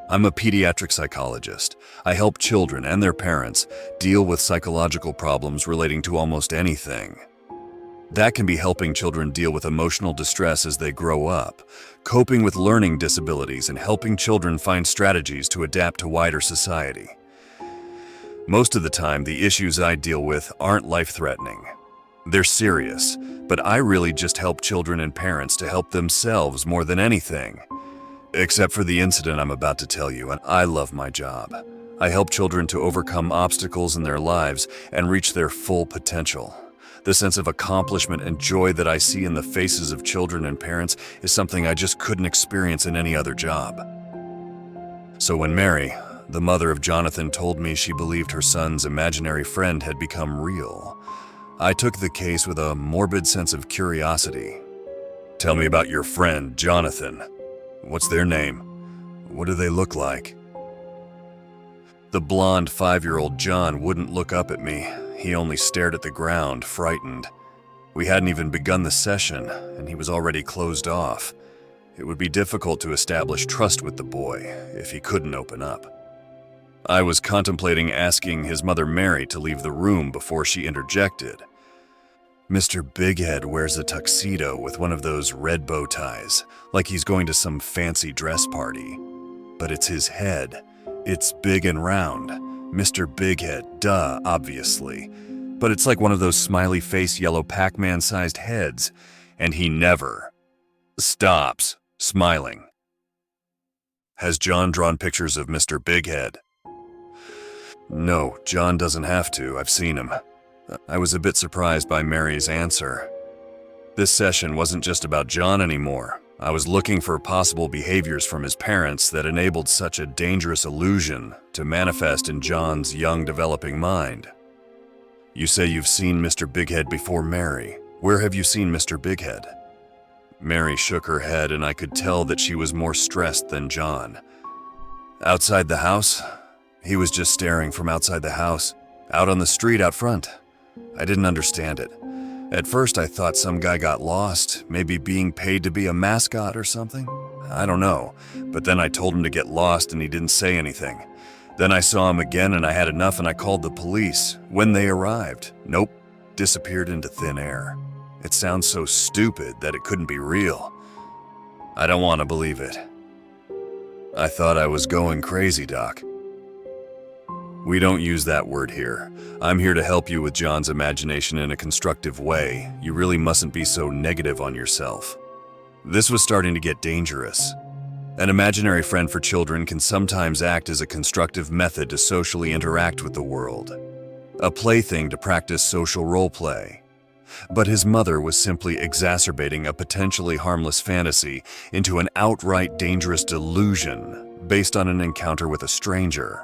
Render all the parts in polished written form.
I'm a pediatric psychologist. I help children and their parents deal with psychological problems relating to almost anything. That can be helping children deal with emotional distress as they grow up, coping with learning disabilities, and helping children find strategies to adapt to wider society. Most of the time, the issues I deal with aren't life-threatening. They're serious, but I really just help children and parents to help themselves more than anything. Except for the incident I'm about to tell you, and I love my job. I help children to overcome obstacles in their lives and reach their full potential. The sense of accomplishment and joy that I see in the faces of children and parents is something I just couldn't experience in any other job. So when Mary, the mother of Jonathan, told me she believed her son's imaginary friend had become real, I took the case with a morbid sense of curiosity. "Tell me about your friend, Jonathan. What's their name? What do they look like?" The blonde 5-year-old John wouldn't look up at me. He only stared at the ground, frightened. We hadn't even begun the session, and he was already closed off. It would be difficult to establish trust with the boy if he couldn't open up. I was contemplating asking his mother Mary to leave the room before she interjected. "Mr. Bighead wears a tuxedo with one of those red bow ties, like he's going to some fancy dress party. But it's his head. It's big and round. Mr. Bighead, duh, obviously. But it's like one of those smiley face yellow Pac-Man sized heads, and he never stops smiling." "Has John drawn pictures of Mr. Bighead?" "No, John doesn't have to. I've seen him." I was a bit surprised by Mary's answer. This session wasn't just about John anymore. I was looking for possible behaviors from his parents that enabled such a dangerous illusion to manifest in John's young, developing mind. "You say you've seen Mr. Bighead before, Mary. Where have you seen Mr. Bighead?" Mary shook her head, and I could tell that she was more stressed than John. "Outside the house. He was just staring from outside the house, out on the street out front. I didn't understand it. At first I thought some guy got lost, maybe being paid to be a mascot or something. I don't know, but then I told him to get lost and he didn't say anything. Then I saw him again and I had enough and I called the police. When they arrived, nope, disappeared into thin air. It sounds so stupid that it couldn't be real. I don't want to believe it." "I thought I was going crazy, Doc." "We don't use that word here. I'm here to help you with John's imagination in a constructive way. You really mustn't be so negative on yourself." This was starting to get dangerous. An imaginary friend for children can sometimes act as a constructive method to socially interact with the world, a plaything to practice social role play. But his mother was simply exacerbating a potentially harmless fantasy into an outright dangerous delusion based on an encounter with a stranger.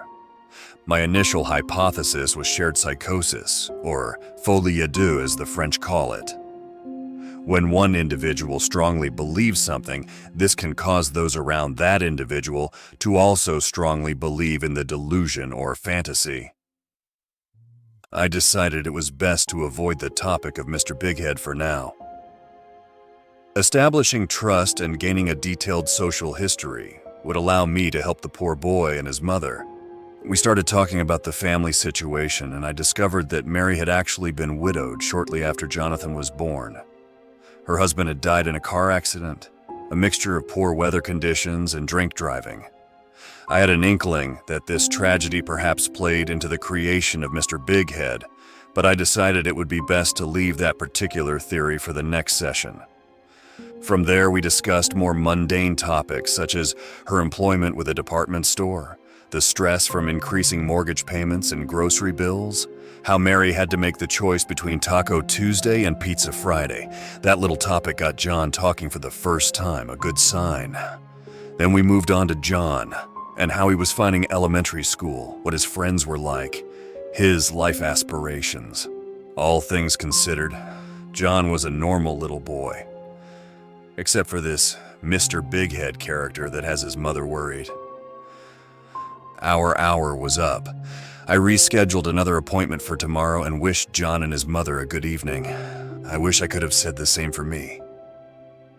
My initial hypothesis was shared psychosis, or folie à deux as the French call it. When one individual strongly believes something, this can cause those around that individual to also strongly believe in the delusion or fantasy. I decided it was best to avoid the topic of Mr. Bighead for now. Establishing trust and gaining a detailed social history would allow me to help the poor boy and his mother. We started talking about the family situation, and I discovered that Mary had actually been widowed shortly after Jonathan was born. Her husband had died in a car accident, a mixture of poor weather conditions and drink driving. I had an inkling that this tragedy perhaps played into the creation of Mr. Bighead, but I decided it would be best to leave that particular theory for the next session. From there, we discussed more mundane topics such as her employment with a department store, the stress from increasing mortgage payments and grocery bills, how Mary had to make the choice between Taco Tuesday and Pizza Friday. That little topic got John talking for the first time, a good sign. Then we moved on to John, and how he was finding elementary school, what his friends were like, his life aspirations. All things considered, John was a normal little boy. Except for this Mr. Bighead character that has his mother worried. Our hour was up. I rescheduled another appointment for tomorrow and wished John and his mother a good evening. I wish I could have said the same for me.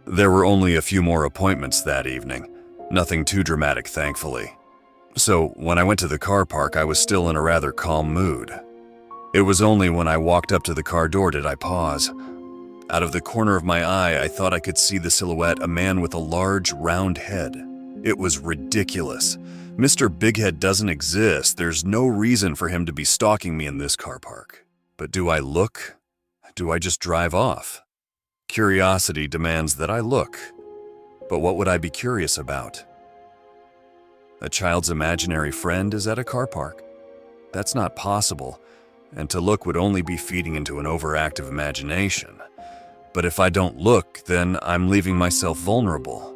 There were only a few more appointments that evening. Nothing too dramatic, thankfully. So when I went to the car park, I was still in a rather calm mood. It was only when I walked up to the car door did I pause. Out of the corner of my eye, I thought I could see the silhouette, a man with a large, round head. It was ridiculous. Mr. Bighead doesn't exist. There's no reason for him to be stalking me in this car park. But do I look? Do I just drive off? Curiosity demands that I look. But what would I be curious about? A child's imaginary friend is at a car park. That's not possible, and to look would only be feeding into an overactive imagination. But if I don't look, then I'm leaving myself vulnerable.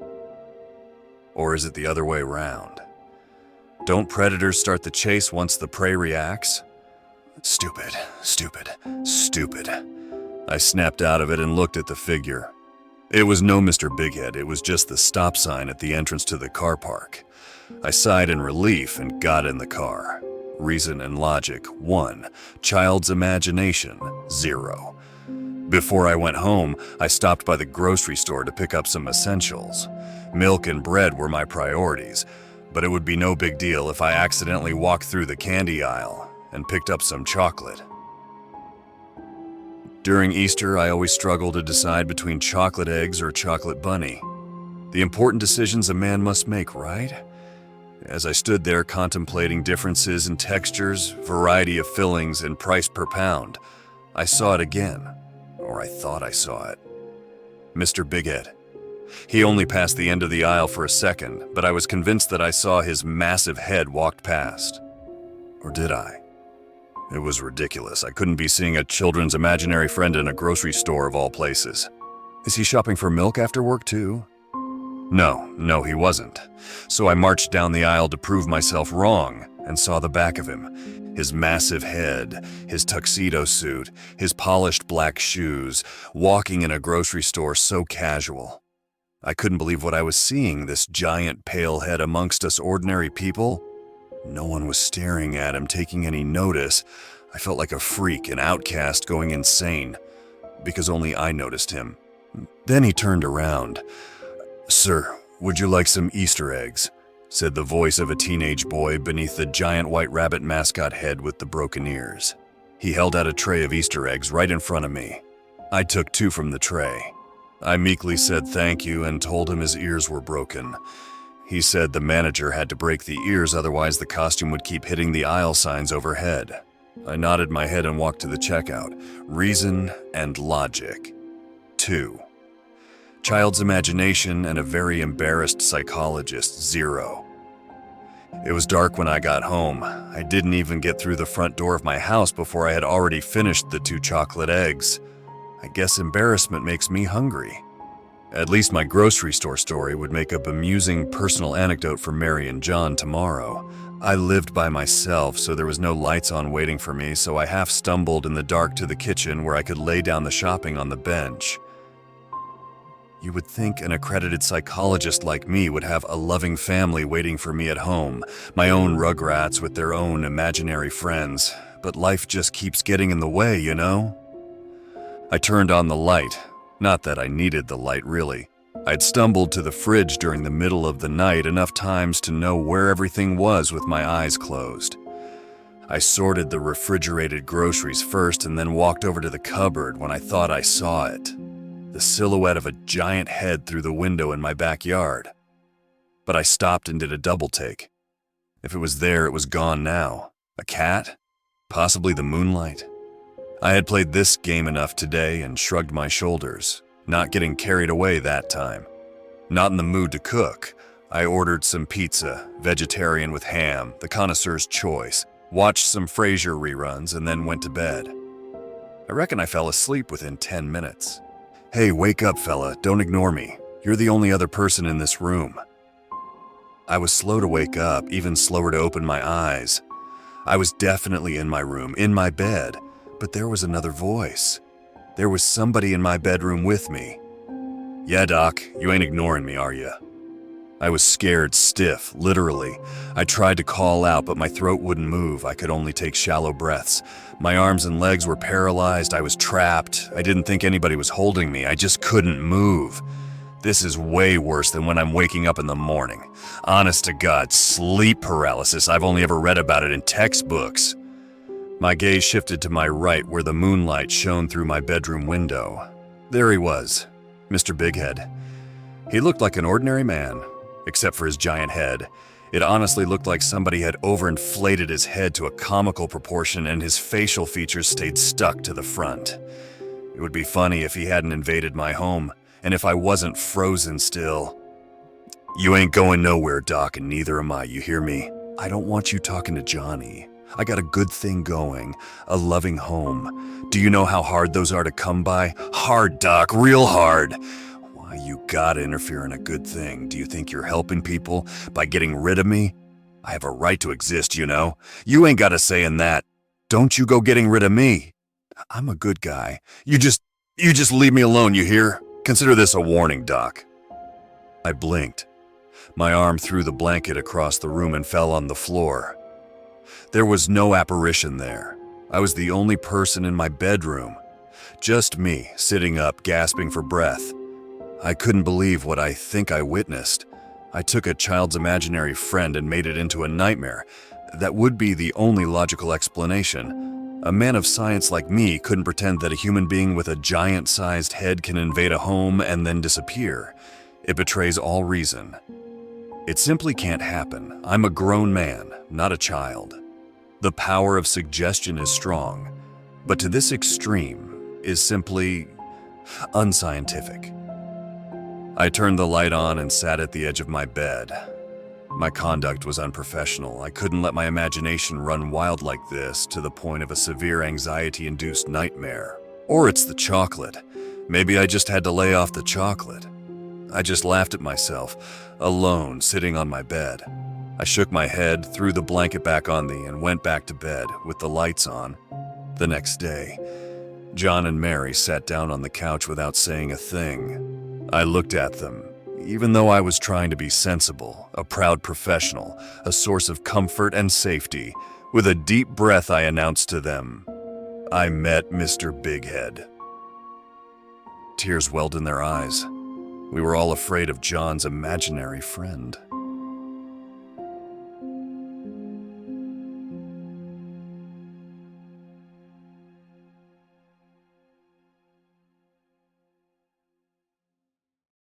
Or is it the other way around? Don't predators start the chase once the prey reacts? Stupid, stupid, stupid. I snapped out of it and looked at the figure. It was no Mr. Bighead, it was just the stop sign at the entrance to the car park. I sighed in relief and got in the car. Reason and logic, 1. Child's imagination, 0. Before I went home, I stopped by the grocery store to pick up some essentials. Milk and bread were my priorities, but it would be no big deal if I accidentally walked through the candy aisle and picked up some chocolate. During Easter, I always struggle to decide between chocolate eggs or chocolate bunny. The important decisions a man must make, right? As I stood there contemplating differences in textures, variety of fillings, and price per pound, I saw it again, or I thought I saw it. Mr. Bighead. He only passed the end of the aisle for a second, but I was convinced that I saw his massive head walked past. Or did I? It was ridiculous. I couldn't be seeing a children's imaginary friend in a grocery store of all places. Is he shopping for milk after work too? No, he wasn't. So I marched down the aisle to prove myself wrong and saw the back of him. His massive head, his tuxedo suit, his polished black shoes, walking in a grocery store so casual. I couldn't believe what I was seeing, this giant pale head amongst us ordinary people. No one was staring at him, taking any notice. I felt like a freak, an outcast going insane, because only I noticed him. Then he turned around. "Sir, would you like some Easter eggs?" said the voice of a teenage boy beneath the giant white rabbit mascot head with the broken ears. He held out a tray of Easter eggs right in front of me. I took 2 from the tray. I meekly said thank you and told him his ears were broken. He said the manager had to break the ears, otherwise the costume would keep hitting the aisle signs overhead. I nodded my head and walked to the checkout. Reason and logic. 2. Child's imagination and a very embarrassed psychologist, 0. It was dark when I got home. I didn't even get through the front door of my house before I had already finished the 2 chocolate eggs. I guess embarrassment makes me hungry. At least my grocery store story would make a bemusing personal anecdote for Mary and John tomorrow. I lived by myself, so there was no lights on waiting for me, so I half stumbled in the dark to the kitchen where I could lay down the shopping on the bench. You would think an accredited psychologist like me would have a loving family waiting for me at home, my own rugrats with their own imaginary friends, but life just keeps getting in the way, you know? I turned on the light. Not that I needed the light, really. I'd stumbled to the fridge during the middle of the night enough times to know where everything was with my eyes closed. I sorted the refrigerated groceries first and then walked over to the cupboard when I thought I saw it. The silhouette of a giant head through the window in my backyard. But I stopped and did a double take. If it was there, it was gone now. A cat? Possibly the moonlight? I had played this game enough today and shrugged my shoulders, not getting carried away that time. Not in the mood to cook, I ordered some pizza, vegetarian with ham, the connoisseur's choice, watched some Frasier reruns, and then went to bed. I reckon I fell asleep within 10 minutes. Hey, wake up, fella, don't ignore me. You're the only other person in this room. I was slow to wake up, even slower to open my eyes. I was definitely in my room, in my bed. But there was another voice. There was somebody in my bedroom with me. Yeah, Doc, you ain't ignoring me, are you? I was scared stiff, literally. I tried to call out, but my throat wouldn't move. I could only take shallow breaths. My arms and legs were paralyzed. I was trapped. I didn't think anybody was holding me. I just couldn't move. This is way worse than when I'm waking up in the morning. Honest to God, sleep paralysis. I've only ever read about it in textbooks. My gaze shifted to my right where the moonlight shone through my bedroom window. There he was, Mr. Bighead. He looked like an ordinary man, except for his giant head. It honestly looked like somebody had overinflated his head to a comical proportion and his facial features stayed stuck to the front. It would be funny if he hadn't invaded my home, and if I wasn't frozen still. You ain't going nowhere, Doc, and neither am I, you hear me? I don't want you talking to Johnny. I got a good thing going, a loving home. Do you know how hard those are to come by? Hard, Doc, real hard. Why you gotta interfere in a good thing? Do you think you're helping people by getting rid of me? I have a right to exist, you know? You ain't got a say in that. Don't you go getting rid of me. I'm a good guy. You just leave me alone, you hear? Consider this a warning, Doc. I blinked. My arm threw the blanket across the room and fell on the floor. There was no apparition there. I was the only person in my bedroom. Just me, sitting up, gasping for breath. I couldn't believe what I think I witnessed. I took a child's imaginary friend and made it into a nightmare. That would be the only logical explanation. A man of science like me couldn't pretend that a human being with a giant-sized head can invade a home and then disappear. It betrays all reason. It simply can't happen. I'm a grown man, not a child. The power of suggestion is strong, but to this extreme is simply unscientific. I turned the light on and sat at the edge of my bed. My conduct was unprofessional. I couldn't let my imagination run wild like this to the point of a severe anxiety-induced nightmare. Or it's the chocolate. Maybe I just had to lay off the chocolate. I just laughed at myself, alone, sitting on my bed. I shook my head, threw the blanket back on me, and went back to bed with the lights on. The next day, John and Mary sat down on the couch without saying a thing. I looked at them. Even though I was trying to be sensible, a proud professional, a source of comfort and safety, with a deep breath I announced to them, I met Mr. Bighead. Tears welled in their eyes. We were all afraid of John's imaginary friend.